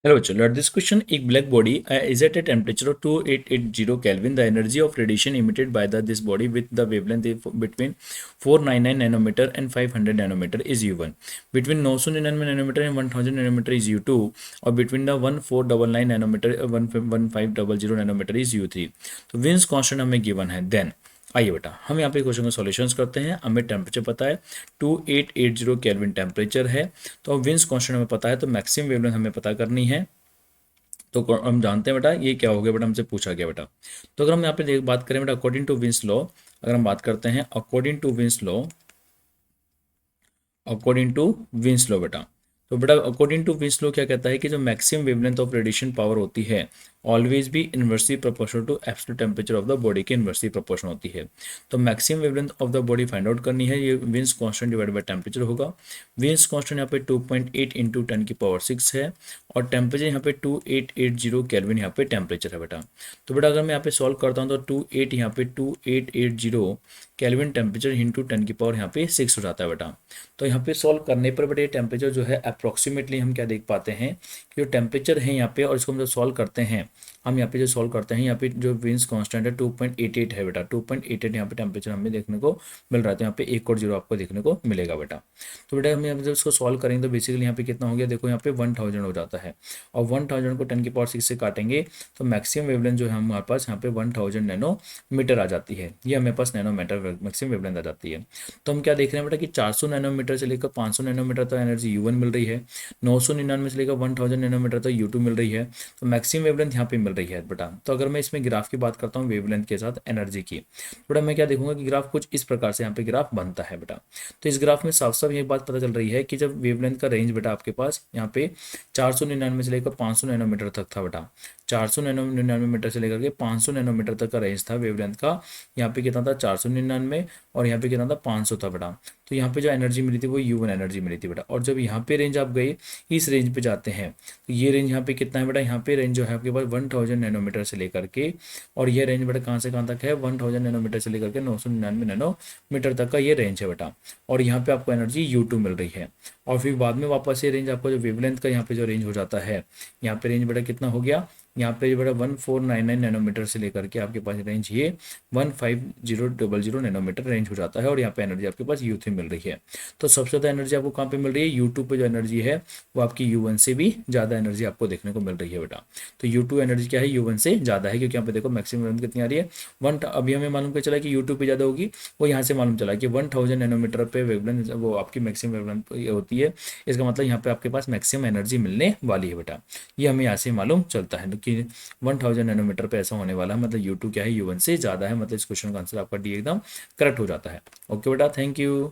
Hello बच्चों, let this question. एक black body is at a temperature of 2880 kelvin. The energy of radiation emitted by the this body with the wavelength between 499 nanometer and 500 nanometer is U1। Between 999 nanometer and 1000 nanometer is U2। और between the 1499 nanometer 1500 nanometer is U3। तो Wien's constant हमें given है। Then आइए बेटा, हम यहाँ पे question को सॉल्यूशंस करते हैं। हमें टेम्परेचर पता है 2880 केल्विन टेम्परेचर है। तो अब विंस कांस्टेंट हमें पता है, तो मैक्सिमम वेवलेंथ हमें पता करनी है। तो हम जानते हैं बेटा ये क्या हो गया बेटा, हमसे पूछा गया बेटा। तो अगर हम यहाँ पे बात करें बेटा अकॉर्डिंग टू विंस लॉ, अगर हम बात करते हैं according to Wien's law, according to Wien's law बेटा, तो बेटा अकॉर्डिंग टू विंस लॉ क्या कहता है कि जो maximum wavelength of radiation power होती है ऑलवेज भी inversely proportional to absolute temperature of the body के इनवर्सली प्रोपोर्शनल होती है। तो maximum wavelength of the body find out करनी है, ये Wien's constant divide by temperature होगा। विंस कांस्टेंट यहाँ पे 2.8 इंटू 10⁶ है और टेम्परेचर यहाँ पे 2880 केल्विन यहाँ पे टेम्परेचर है बेटा। तो बेटा अगर मैं यहाँ पे सॉल्व करता हूँ तो 28 यहाँ पे 2880 केल्विन टेम्परेचर इंटू 10 यहाँ पे 6 हो जाता है बेटा। तो यहाँ पे सॉल्व करने पर बेटा ये टेम्परेचर जो है अप्रोक्सीमेटली हम क्या देख पाते हैं कि जो टेम्परेचर है यहाँ पे, और इसको हम जब सॉल्व करते हैं, हम यहाँ पे जो सॉल्व करते हैं यहाँ पे जो विंस कांस्टेंट है 2.88 है बेटा। 2.88 यहाँ पे टेम्परेचर हमें देखने को मिल रहा है। तो यहाँ पे एक और जीरो आपको देखने को मिलेगा बेटा। तो बेटा हम यहाँ पे जब इसको सॉल्व करेंगे तो बेसिकली यहाँ पे कितना हो गया, देखो यहाँ पे 1000 हो जाता है। और 1000 को 10⁶ से काटेंगे तो मैक्सिमम वेवलेंथ जो है हमारे पास यहाँ पे 1000 नैनोमीटर आ जाती है। ये हमारे पास नैनोमीटर मैक्सिमम वेवलेंथ आ जाती है। तो हम क्या देख रहे हैं बेटा कि 400 नैनोमीटर से लेकर 500 नैनोमीटर तक एनर्जी U1 मिल रही है। 999 से लेकर 1000 नैनोमीटर तक U2 मिल रही है। तो मैक्सिमम वेवलेंथ यहाँ पे मिल रही है बेटा। तो अगर मैं इसमें ग्राफ की बात करता हूँ वेवलेंथ के साथ एनर्जी की, बेटा मैं क्या देखूंगा कि ग्राफ कुछ इस प्रकार से यहाँ पे ग्राफ बनता है बेटा। तो इस ग्राफ में साफ साफ ये बात पता चल रही है कि जब वेवलेंथ का रेंज बेटा आपके पास यहाँ पे 499 से लेकर 500 नैनोमीटर तक था बेटा। 499 से लेकर के 500 नैनोमीटर तक का रेंज था वेवलेंथ का। यहाँ पे कितना था 499 और यहाँ पे कितना था 500 था बेटा। तो यहाँ पे जो एनर्जी मिली थी वो U1 एनर्जी मिली थी बेटा। और जब यहाँ पे रेंज आप गए, इस रेंज पे जाते हैं, तो ये रेंज यहाँ पे कितना है बेटा, यहाँ पे रेंज जो है आपके पास 1000 नैनोमीटर से लेकर के, और ये रेंज बेटा कहाँ से कहाँ तक है 1000 नैनोमीटर से लेकर के 999 नैनोमीटर तक का ये रेंज है बेटा। और यहाँ पे आपको एनर्जी U2 मिल रही है। और फिर बाद में वापस ये रेंज आपको जो वेवलेंथ का यहाँ पे जो रेंज हो जाता है, यहाँ पे रेंज बेटा कितना हो गया, यहाँ पे बेटा 1499 नैनोमीटर से लेकर के आपके पास रेंज ये 15000 नैनोमीटर रेंज हो जाता है। और यहाँ पे एनर्जी आपके पास U3 मिल रही है। तो सबसे ज़्यादा एनर्जी आपको कहाँ पे मिल रही है, U2 पे जो एनर्जी है वो आपकी U1 से भी ज़्यादा एनर्जी आपको देखने को मिल रही है बेटा। तो U2 एनर्जी क्या है, U1 से ज़्यादा है, क्योंकि यहाँ पे देखो मैक्सिमम एनर्जी कितनी आ रही है वन। अभी हमें मालूम क्या चला कि U2 पे ज़्यादा होगी, वो यहाँ से मालूम चला कि 1000 नैनोमीटर पे वेवलेंथ वो आपकी मैक्सिमम वेवलेंथ होती है। इसका मतलब यहाँ पे आपके पास मैक्सिमम एनर्जी मिलने वाली है बेटा। ये हमें यहाँ से मालूम चलता है कि 1000 नैनोमीटर पे ऐसा होने वाला है, मतलब U2 क्या है U1 से ज़्यादा है। मतलब इस क्वेश्चन का आंसर आपका डी एकदम करेक्ट हो जाता है। ओके बेटा, थैंक यू।